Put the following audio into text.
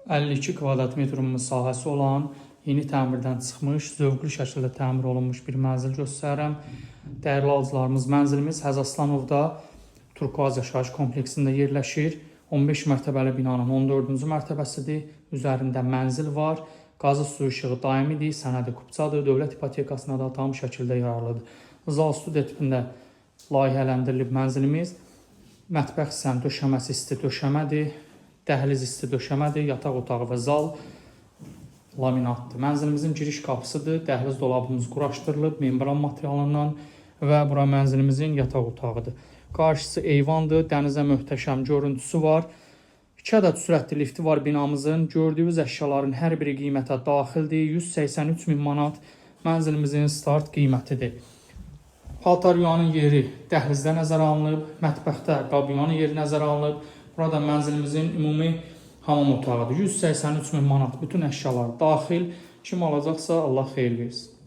52 kvadrat metr ümumi sahəsi olan, yeni təmirdən çıxmış, zövqlü şəkildə təmir olunmuş bir mənzil göstərirəm. Dəyərli alıcılarımız, mənzilimiz Həzəslanovda Turkuaz yaşayış kompleksində yerləşir. 15 mərtəbəli binanın 14-cü mərtəbəsidir. Üzərində mənzil var. Qazı su işığı daimidir, sənədi kupçadır, dövlət ipotekasına da tam şəkildə yararlıdır. Zal studiya tipində layihələndirilib mənzilimiz. Mətbəx hissənin döşəməsi isti döşəmədir, dəhliz isti döşəmədir, yataq otağı və zal laminatdır. Mənzilimizin giriş qapısıdır, dəhliz dolabımız quraşdırılıb membran materialından və bura mənzilimizin yataq otağıdır. Qarşısı eyvandır, dənizə möhtəşəm görüntüsü var. 2 ədəd sürətli lifti var binamızın. Gördüyünüz əşyaların hər biri qiymətə daxildir. 183 min manat mənzilimizin start qiymətidir. Paltar yuvanın yeri dəhlizdə nəzərə alınıb, mətbəxdə qab yuvanın yeri nəzərə alınıb. Burada mənzilimizin ümumi hamam otağıdır. 183 min manat bütün əşyalar daxil. Kim alacaqsa Allah xeyir versin.